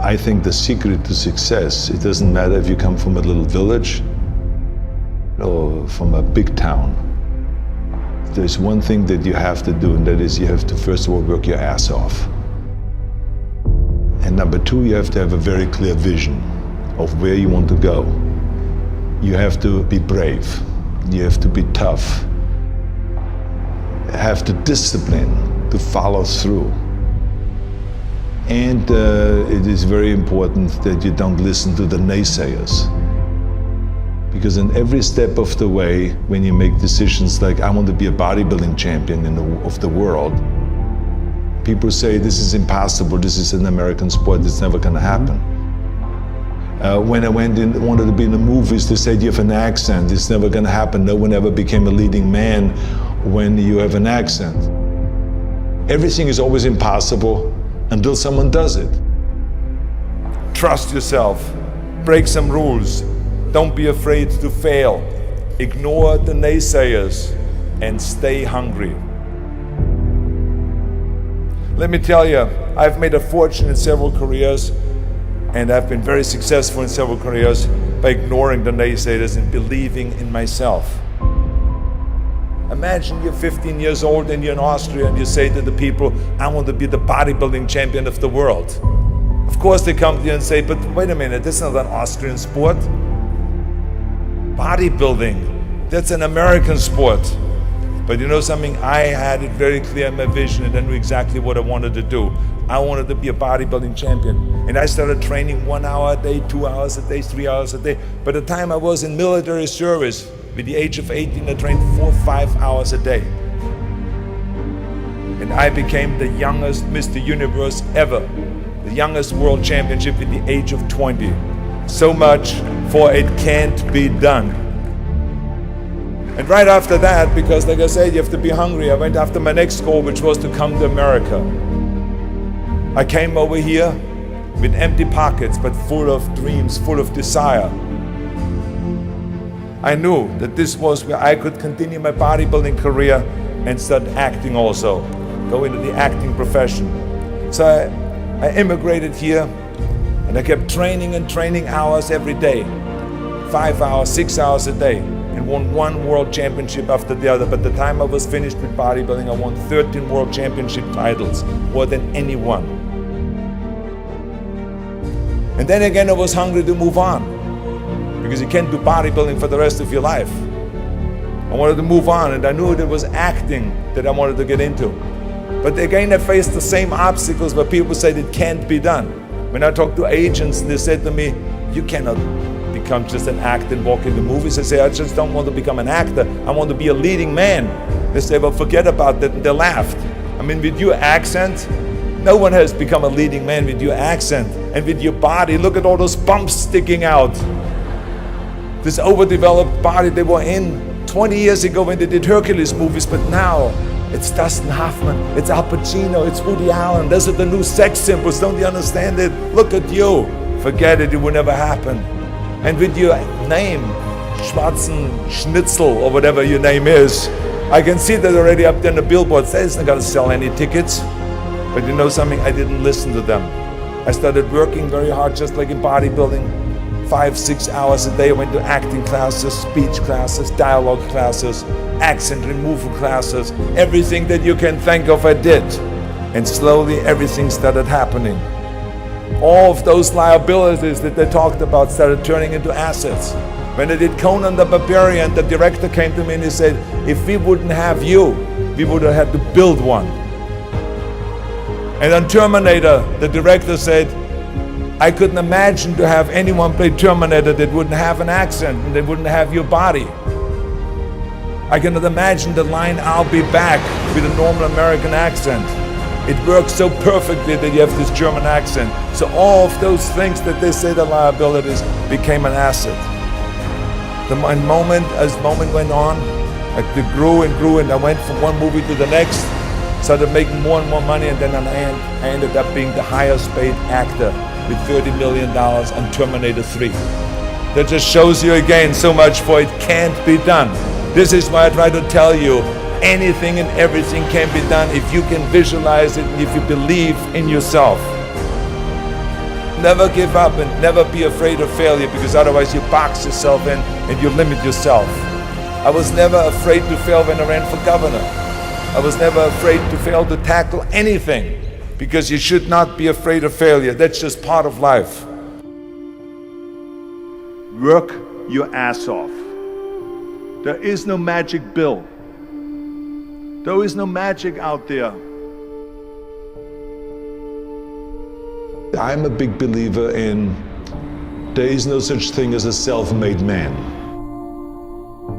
I think the secret to success, it doesn't matter if you come from a little village or from a big town. There's one thing that you have to do, and that is you have to first of all work your ass off. And number two, you have to have a very clear vision of where you want to go. You have to be brave. You have to be tough. Have the discipline to follow through. And it is very important that you don't listen to the naysayers. Because in every step of the way, when you make decisions like, I want to be a bodybuilding champion of the world, people say, this is impossible, this is an American sport, it's never going to happen. When I wanted to be in the movies, they said, you have an accent, it's never going to happen. No one ever became a leading man when you have an accent. Everything is always impossible until someone does it. Trust yourself, break some rules, don't be afraid to fail, ignore the naysayers, and stay hungry. Let me tell you, I've made a fortune in several careers, and I've been very successful in several careers by ignoring the naysayers and believing in myself. Imagine you're 15 years old and you're in Austria and you say to the people, I want to be the bodybuilding champion of the world. Of course they come to you and say, but wait a minute, that's not an Austrian sport. Bodybuilding, that's an American sport. But you know something, I had it very clear in my vision and I knew exactly what I wanted to do. I wanted to be a bodybuilding champion. And I started training 1 hour a day, 2 hours a day, 3 hours a day. By the time I was in military service, with the age of 18, I trained 4 or 5 hours a day. And I became the youngest Mr. Universe ever. The youngest world championship at the age of 20. So much for it can't be done. And right after that, because like I said, you have to be hungry, I went after my next goal, which was to come to America. I came over here with empty pockets, but full of dreams, full of desire. I knew that this was where I could continue my bodybuilding career and start acting also, go into the acting profession. So I immigrated here and I kept training and training hours every day, 5 hours, 6 hours a day, and won 1 world championship after the other. By the time I was finished with bodybuilding, I won 13 world championship titles, more than anyone. And then again, I was hungry to move on, because you can't do bodybuilding for the rest of your life. I wanted to move on, and I knew it was acting that I wanted to get into. But again, I faced the same obstacles where people said it can't be done. When I talked to agents, they said to me, you cannot become just an actor and walk in the movies. I say, I just don't want to become an actor. I want to be a leading man. They say, well, forget about that, and they laughed. I mean, with your accent, no one has become a leading man with your accent. And with your body, look at all those bumps sticking out. This overdeveloped body they were in 20 years ago when they did Hercules movies, but now it's Dustin Hoffman, it's Al Pacino, it's Woody Allen. Those are the new sex symbols, don't you understand it? Look at you. Forget it, it will never happen. And with your name, Schwarzenegger or whatever your name is, I can see that already up there on the billboards. That isn't gonna sell any tickets. But you know something, I didn't listen to them. I started working very hard, just like in bodybuilding. 5, 6 hours a day. I went to acting classes, speech classes, dialogue classes, accent removal classes. Everything that you can think of, I did. And slowly everything started happening. All of those liabilities that they talked about started turning into assets. When I did Conan the Barbarian, the director came to me and he said, if we wouldn't have you, we would have had to build one. And on Terminator, the director said, I couldn't imagine to have anyone play Terminator that wouldn't have an accent and that wouldn't have your body. I cannot imagine the line, I'll be back, with a normal American accent. It works so perfectly that you have this German accent. So all of those things that they say the liabilities became an asset. As moment went on, it grew and grew, and I went from one movie to the next, started making more and more money, and then I ended up being the highest paid actor with $30 million on Terminator 3. That just shows you again so much for it can't be done. This is why I try to tell you, anything and everything can be done if you can visualize it and if you believe in yourself. never give up and never be afraid of failure, because otherwise you box yourself in and you limit yourself. I was never afraid to fail when I ran for governor. I was never afraid to fail to tackle anything, because you should not be afraid of failure. That's just part of life. Work your ass off. There is no magic pill. There is no magic out there. I'm a big believer in there is no such thing as a self-made man.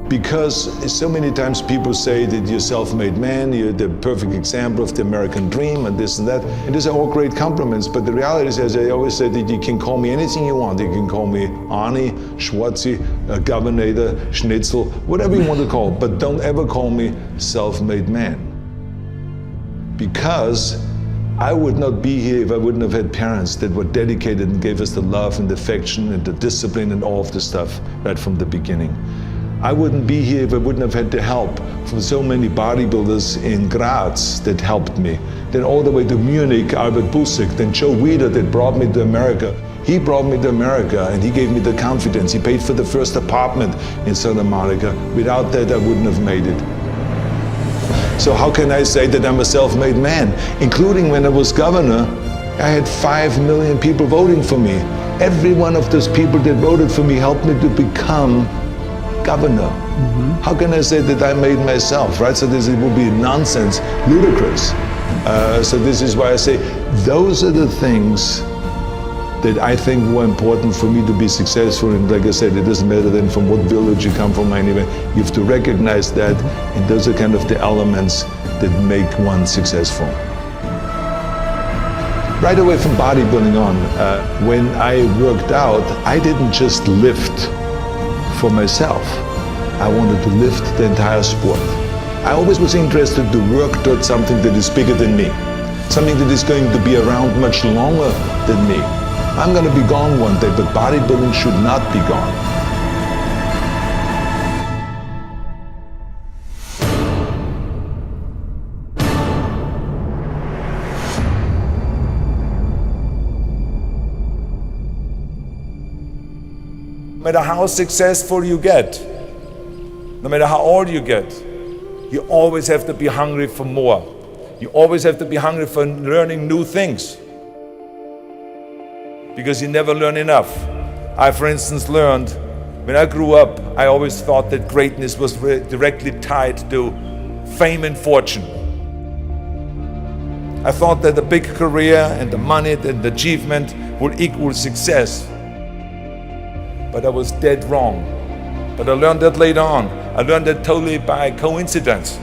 Because so many times people say that you're a self-made man, you're the perfect example of the American dream and this and that. And these are all great compliments, but the reality is, as I always say, that you can call me anything you want. You can call me Arnie, Schwarzi, Governor, Schnitzel, whatever you want to call, but don't ever call me self-made man. Because I would not be here if I wouldn't have had parents that were dedicated and gave us the love and the affection and the discipline and all of the stuff right from the beginning. I wouldn't be here if I wouldn't have had the help from so many bodybuilders in Graz that helped me. Then all the way to Munich, Albert Busek, then Joe Weider that brought me to America. He brought me to America and he gave me the confidence. He paid for the first apartment in South America. Without that, I wouldn't have made it. So how can I say that I'm a self-made man? Including when I was governor, I had 5 million people voting for me. Every one of those people that voted for me helped me to become governor. How can I say that I made myself, right? So this would be nonsense, ludicrous. So this is why I say those are the things that I think were important for me to be successful. And like I said, it doesn't matter then from what village you come from anyway. You have to recognize that, and those are kind of the elements that make one successful. Right away from bodybuilding on, when I worked out, I didn't just lift for myself. I wanted to lift the entire sport. I always was interested to work towards something that is bigger than me, something that is going to be around much longer than me. I'm going to be gone one day, but bodybuilding should not be gone. No matter how successful you get, no matter how old you get, you always have to be hungry for more. You always have to be hungry for learning new things, because you never learn enough. I, for instance, learned, when I grew up, I always thought that greatness was directly tied to fame and fortune. I thought that the big career and the money and the achievement would equal success. But I was dead wrong. But I learned that later on. I learned that totally by coincidence.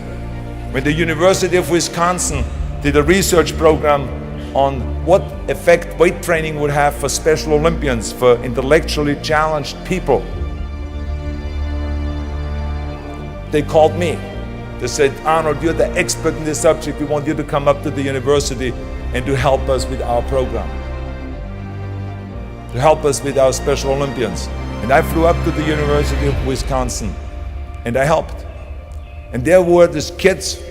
When the University of Wisconsin did a research program on what effect weight training would have for Special Olympians, for intellectually challenged people, they called me. They said, Arnold, you're the expert in this subject. We want you to come up to the university and to help us with our program, to help us with our Special Olympians. And I flew up to the University of Wisconsin and I helped. And there were these kids.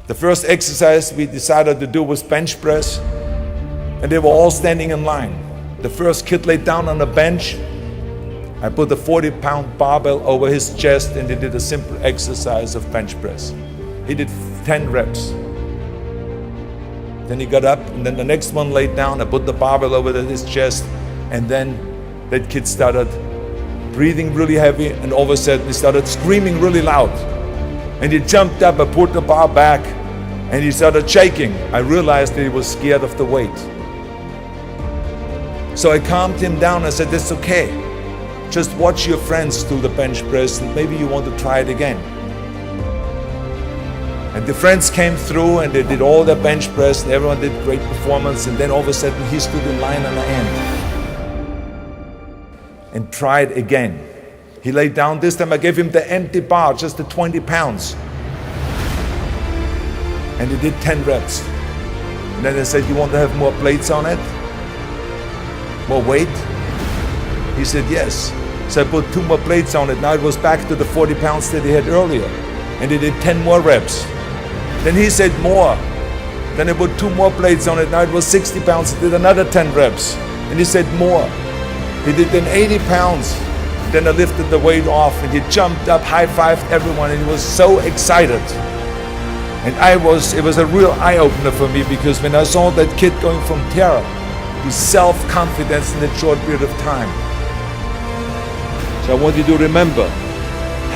The first exercise we decided to do was bench press, and they were all standing in line. The first kid laid down on a bench. I put a 40-pound barbell over his chest and he did a simple exercise of bench press. He did 10 reps. Then he got up, and then the next one laid down. I put the barbell over his chest, and then that kid started breathing really heavy, and all of a sudden he started screaming really loud. And he jumped up, I put the bar back, and he started shaking. I realized that he was scared of the weight. So I calmed him down. I said, that's okay. Just watch your friends do the bench press, and maybe you want to try it again. And the friends came through and they did all their bench press, and everyone did great performance, and then all of a sudden he stood in line on the end and tried again. He laid down. This time I gave him the empty bar, just the 20 pounds. And he did 10 reps. And then I said, you want to have more plates on it? More weight? He said, yes. So I put 2 more plates on it. Now it was back to the 40 pounds that he had earlier. And he did 10 more reps. Then he said more. Then I put 2 more plates on it. Now it was 60 pounds. He did another 10 reps. And he said, more. He did then 80 pounds. Then I lifted the weight off and he jumped up, high-fived everyone, and he was so excited. And it was a real eye-opener for me, because when I saw that kid going from terror to self-confidence in a short period of time. So I want you to remember,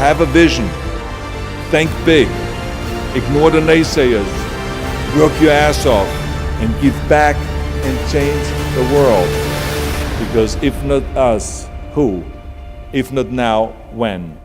have a vision, think big, ignore the naysayers, work your ass off, and give back and change the world. Because if not us, who? If not now, when?